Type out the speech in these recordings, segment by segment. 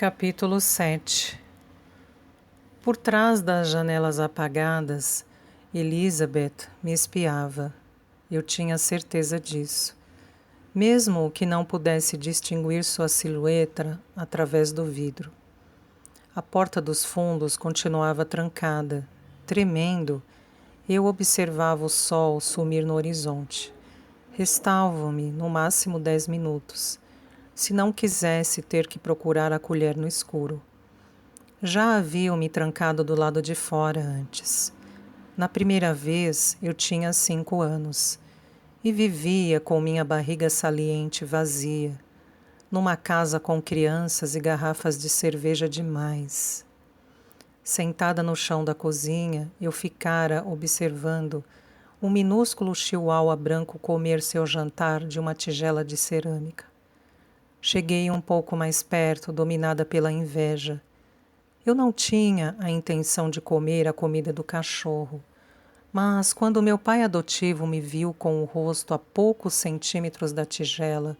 Capítulo 7. Por trás das janelas apagadas, Elizabeth me espiava. Eu tinha certeza disso. Mesmo que não pudesse distinguir sua silhueta através do vidro. A porta dos fundos continuava trancada. Tremendo, eu observava o sol sumir no horizonte. Restavam-me, no máximo 10 minutos, se não quisesse ter que procurar a colher no escuro. Já haviam me trancado do lado de fora antes. Na primeira vez, eu tinha 5 anos e vivia com minha barriga saliente vazia, numa casa com crianças e garrafas de cerveja demais. Sentada no chão da cozinha, eu ficara observando um minúsculo chihuahua branco comer seu jantar de uma tigela de cerâmica. Cheguei um pouco mais perto, dominada pela inveja. Eu não tinha a intenção de comer a comida do cachorro, mas quando meu pai adotivo me viu com o rosto a poucos centímetros da tigela,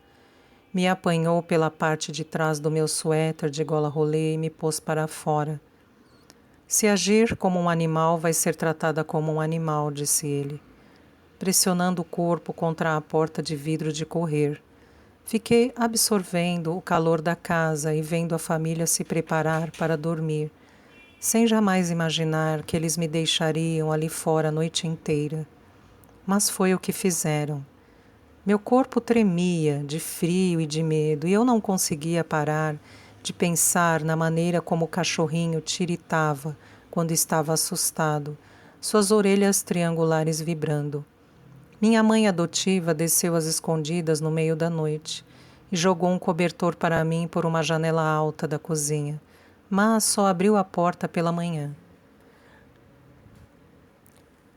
me apanhou pela parte de trás do meu suéter de gola rolê e me pôs para fora. Se agir como um animal, vai ser tratada como um animal, disse ele, pressionando o corpo contra a porta de vidro de correr. Fiquei absorvendo o calor da casa e vendo a família se preparar para dormir, sem jamais imaginar que eles me deixariam ali fora a noite inteira. Mas foi o que fizeram. Meu corpo tremia de frio e de medo, e eu não conseguia parar de pensar na maneira como o cachorrinho tiritava quando estava assustado, suas orelhas triangulares vibrando. Minha mãe adotiva desceu às escondidas no meio da noite e jogou um cobertor para mim por uma janela alta da cozinha, mas só abriu a porta pela manhã.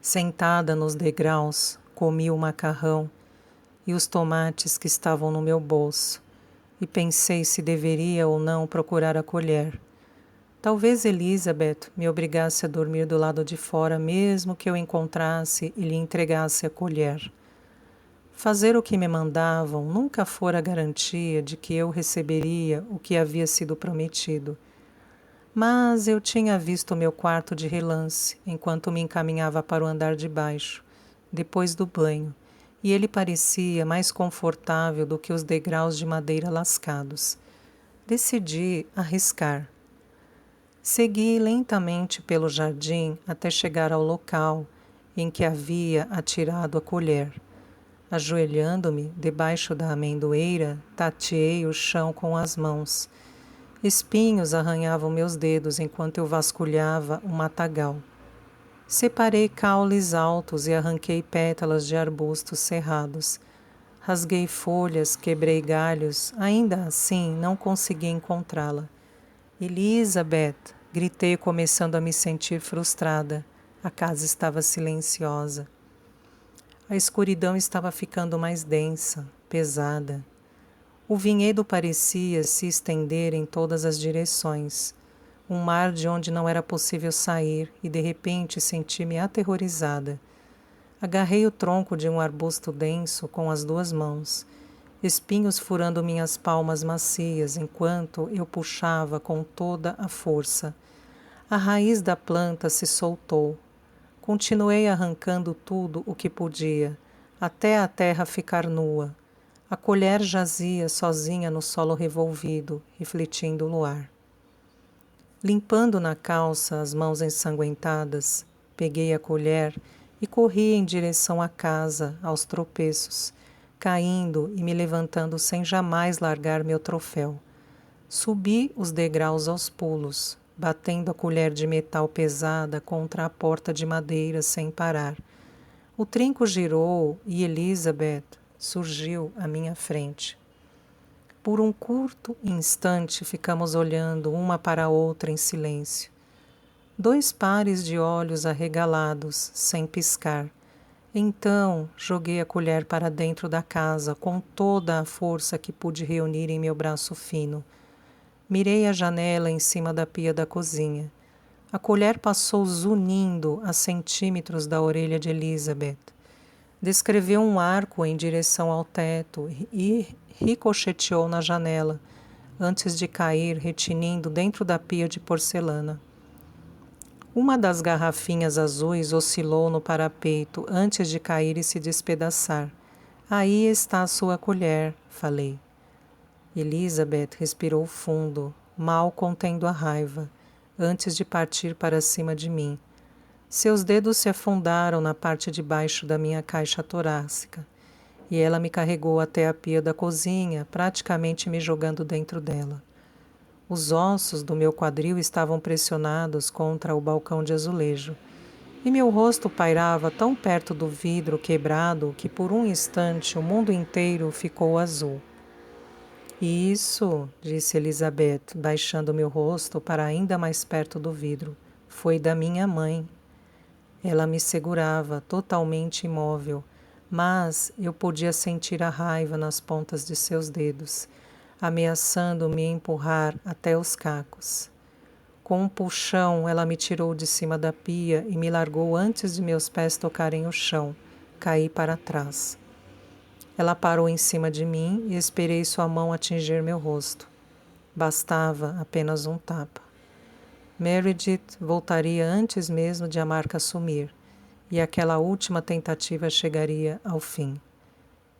Sentada nos degraus, comi o macarrão e os tomates que estavam no meu bolso e pensei se deveria ou não procurar a colher. Talvez Elizabeth me obrigasse a dormir do lado de fora, mesmo que eu encontrasse e lhe entregasse a colher. Fazer o que me mandavam nunca fora garantia de que eu receberia o que havia sido prometido. Mas eu tinha visto meu quarto de relance enquanto me encaminhava para o andar de baixo, depois do banho, e ele parecia mais confortável do que os degraus de madeira lascados. Decidi arriscar. Segui lentamente pelo jardim até chegar ao local em que havia atirado a colher. Ajoelhando-me debaixo da amendoeira, tateei o chão com as mãos. Espinhos arranhavam meus dedos enquanto eu vasculhava o matagal. Separei caules altos e arranquei pétalas de arbustos cerrados. Rasguei folhas, quebrei galhos, ainda assim não consegui encontrá-la. Elizabeth! Gritei, começando a me sentir frustrada. A casa estava silenciosa. A escuridão estava ficando mais densa, pesada. O vinhedo parecia se estender em todas as direções. Um mar de onde não era possível sair e de repente senti-me aterrorizada. Agarrei o tronco de um arbusto denso com as 2 mãos, espinhos furando minhas palmas macias enquanto eu puxava com toda a força. A raiz da planta se soltou. Continuei arrancando tudo o que podia, até a terra ficar nua. A colher jazia sozinha no solo revolvido, refletindo o luar. Limpando na calça as mãos ensanguentadas, peguei a colher e corri em direção à casa, aos tropeços, caindo e me levantando sem jamais largar meu troféu. Subi os degraus aos pulos, batendo a colher de metal pesada contra a porta de madeira sem parar. O trinco girou e Elizabeth surgiu à minha frente. Por um curto instante ficamos olhando uma para a outra em silêncio. 2 pares de olhos arregalados, sem piscar. Então joguei a colher para dentro da casa com toda a força que pude reunir em meu braço fino. Mirei a janela em cima da pia da cozinha. A colher passou zunindo a centímetros da orelha de Elizabeth. Descreveu um arco em direção ao teto e ricocheteou na janela, antes de cair retinindo dentro da pia de porcelana. Uma das garrafinhas azuis oscilou no parapeito antes de cair e se despedaçar. Aí está a sua colher, falei. Elizabeth respirou fundo, mal contendo a raiva, antes de partir para cima de mim. Seus dedos se afundaram na parte de baixo da minha caixa torácica, e ela me carregou até a pia da cozinha, praticamente me jogando dentro dela. Os ossos do meu quadril estavam pressionados contra o balcão de azulejo, e meu rosto pairava tão perto do vidro quebrado que por um instante o mundo inteiro ficou azul. Isso, disse Elizabeth, baixando meu rosto para ainda mais perto do vidro, foi da minha mãe. Ela me segurava, totalmente imóvel, mas eu podia sentir a raiva nas pontas de seus dedos, ameaçando me empurrar até os cacos. Com um puxão, ela me tirou de cima da pia e me largou antes de meus pés tocarem o chão. Caí para trás. Ela parou em cima de mim e esperei sua mão atingir meu rosto. Bastava apenas um tapa. Meredith voltaria antes mesmo de a marca sumir, e aquela última tentativa chegaria ao fim.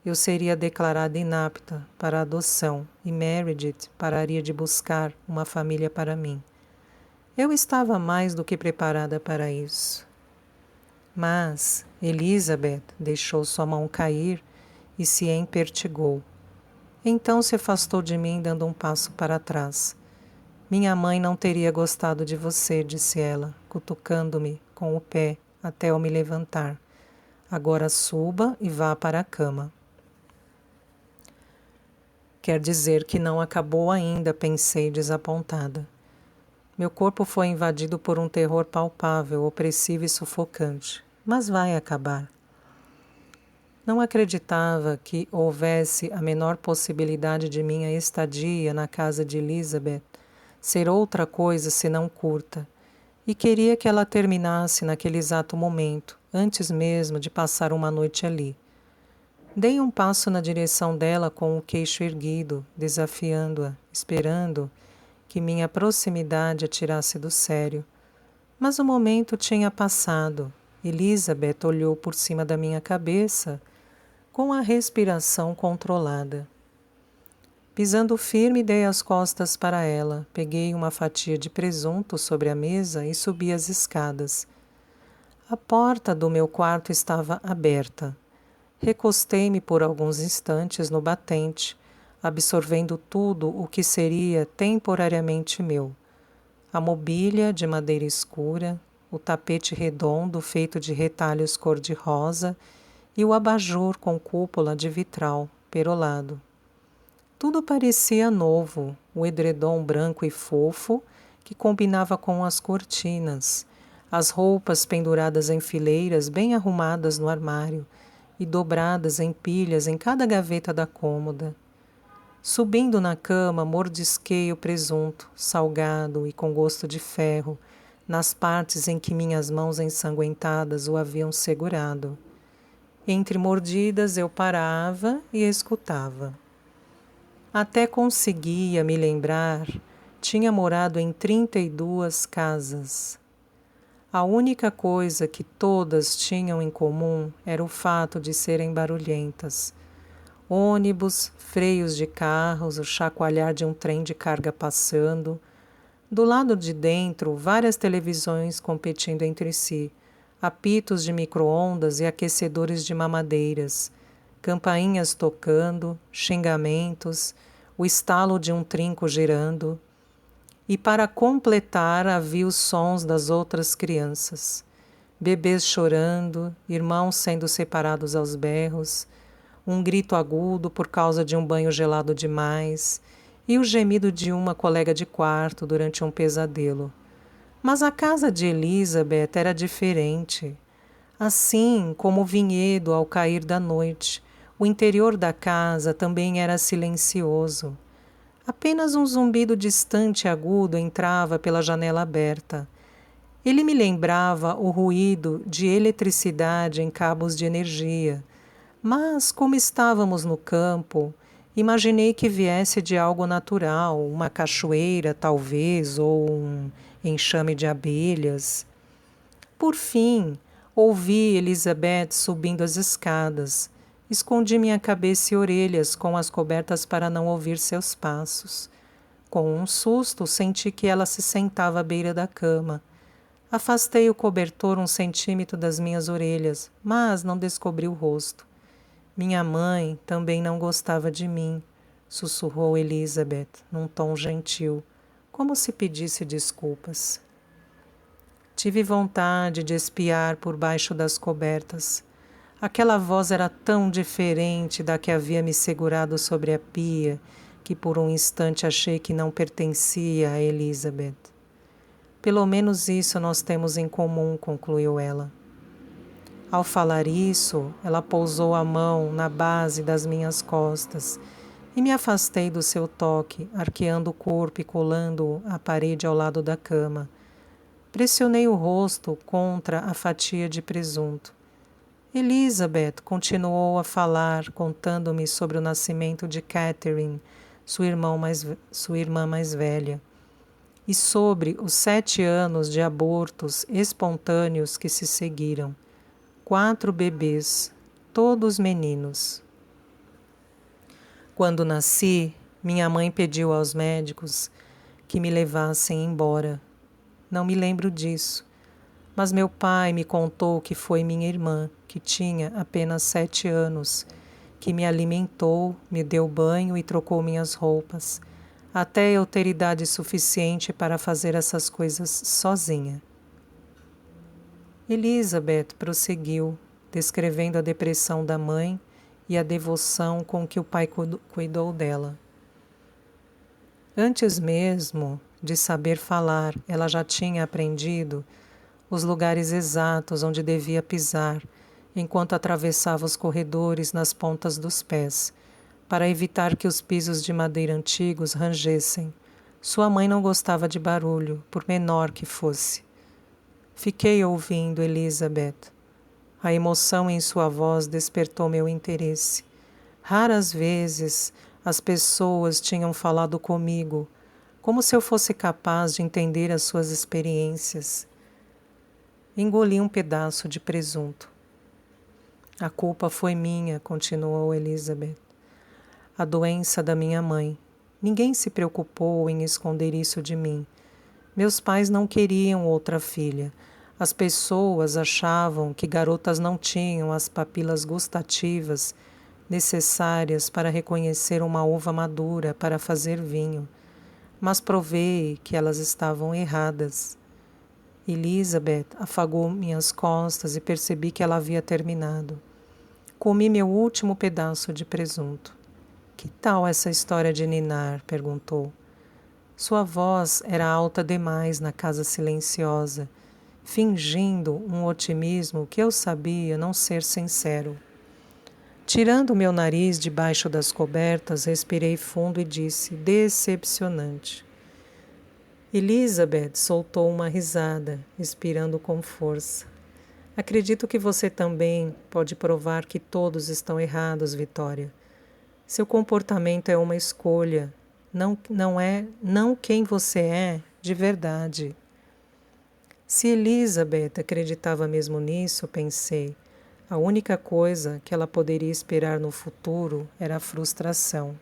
Eu seria declarada inapta para a adoção e Meredith pararia de buscar uma família para mim. Eu estava mais do que preparada para isso. Mas Elizabeth deixou sua mão cair e se empertigou. Então se afastou de mim, dando um passo para trás. Minha mãe não teria gostado de você, disse ela, cutucando-me com o pé até eu me levantar. Agora suba e vá para a cama. Quer dizer que não acabou ainda, pensei desapontada. Meu corpo foi invadido por um terror palpável, opressivo e sufocante. Mas vai acabar. Não acreditava que houvesse a menor possibilidade de minha estadia na casa de Elizabeth ser outra coisa senão curta, e queria que ela terminasse naquele exato momento, antes mesmo de passar uma noite ali. Dei um passo na direção dela com o queixo erguido, desafiando-a, esperando que minha proximidade a tirasse do sério. Mas o momento tinha passado. Elizabeth olhou por cima da minha cabeça com a respiração controlada. Pisando firme, dei as costas para ela, peguei uma fatia de presunto sobre a mesa e subi as escadas. A porta do meu quarto estava aberta. Recostei-me por alguns instantes no batente, absorvendo tudo o que seria temporariamente meu. A mobília de madeira escura, o tapete redondo feito de retalhos cor-de-rosa e o abajur com cúpula de vitral, perolado. Tudo parecia novo, o edredom branco e fofo, que combinava com as cortinas, as roupas penduradas em fileiras bem arrumadas no armário e dobradas em pilhas em cada gaveta da cômoda. Subindo na cama, mordisquei o presunto, salgado e com gosto de ferro, nas partes em que minhas mãos ensanguentadas o haviam segurado. Entre mordidas eu parava e escutava. Até conseguia me lembrar, tinha morado em 32 casas. A única coisa que todas tinham em comum era o fato de serem barulhentas. Ônibus, freios de carros, o chacoalhar de um trem de carga passando. Do lado de dentro, várias televisões competindo entre si, apitos de micro-ondas e aquecedores de mamadeiras, campainhas tocando, xingamentos, o estalo de um trinco girando. E para completar, havia os sons das outras crianças. Bebês chorando, irmãos sendo separados aos berros, um grito agudo por causa de um banho gelado demais e o gemido de uma colega de quarto durante um pesadelo. Mas a casa de Elizabeth era diferente. Assim como o vinhedo ao cair da noite, o interior da casa também era silencioso. Apenas um zumbido distante e agudo entrava pela janela aberta. Ele me lembrava o ruído de eletricidade em cabos de energia, mas como estávamos no campo Imaginei que viesse de algo natural, uma cachoeira, talvez, ou um enxame de abelhas. Por fim, ouvi Elizabeth subindo as escadas. Escondi minha cabeça e orelhas com as cobertas para não ouvir seus passos. Com um susto, senti que ela se sentava à beira da cama. Afastei o cobertor 1 centímetro das minhas orelhas, mas não descobri o rosto. Minha mãe também não gostava de mim, sussurrou Elizabeth, num tom gentil, como se pedisse desculpas. Tive vontade de espiar por baixo das cobertas. Aquela voz era tão diferente da que havia me segurado sobre a pia, que por um instante achei que não pertencia a Elizabeth. Pelo menos isso nós temos em comum, concluiu ela. Ao falar isso, ela pousou a mão na base das minhas costas e me afastei do seu toque, arqueando o corpo e colando-o à parede ao lado da cama. Pressionei o rosto contra a fatia de presunto. Elizabeth continuou a falar, contando-me sobre o nascimento de Catherine, sua irmã mais velha, e sobre os 7 anos de abortos espontâneos que se seguiram. 4 bebês, todos meninos. Quando nasci, minha mãe pediu aos médicos que me levassem embora. Não me lembro disso, mas meu pai me contou que foi minha irmã, que tinha apenas 7 anos, que me alimentou, me deu banho e trocou minhas roupas, até eu ter idade suficiente para fazer essas coisas sozinha. Elizabeth prosseguiu, descrevendo a depressão da mãe e a devoção com que o pai cuidou dela. Antes mesmo de saber falar, ela já tinha aprendido os lugares exatos onde devia pisar, enquanto atravessava os corredores nas pontas dos pés, para evitar que os pisos de madeira antigos rangessem. Sua mãe não gostava de barulho, por menor que fosse. Fiquei ouvindo Elizabeth. A emoção em sua voz despertou meu interesse. Raras vezes as pessoas tinham falado comigo, como se eu fosse capaz de entender as suas experiências. Engoli um pedaço de presunto. A culpa foi minha, continuou Elizabeth. A doença da minha mãe. Ninguém se preocupou em esconder isso de mim. Meus pais não queriam outra filha. As pessoas achavam que garotas não tinham as papilas gustativas necessárias para reconhecer uma uva madura para fazer vinho. Mas provei que elas estavam erradas. Elizabeth afagou minhas costas e percebi que ela havia terminado. Comi meu último pedaço de presunto. Que tal essa história de ninar? Perguntou. Sua voz era alta demais na casa silenciosa, fingindo um otimismo que eu sabia não ser sincero. Tirando meu nariz debaixo das cobertas, respirei fundo e disse, decepcionante. Elizabeth soltou uma risada, expirando com força. Acredito que você também pode provar que todos estão errados, Vitória. Seu comportamento é uma escolha, não quem você é de verdade. Se Elizabeth acreditava mesmo nisso, pensei, a única coisa que ela poderia esperar no futuro era a frustração.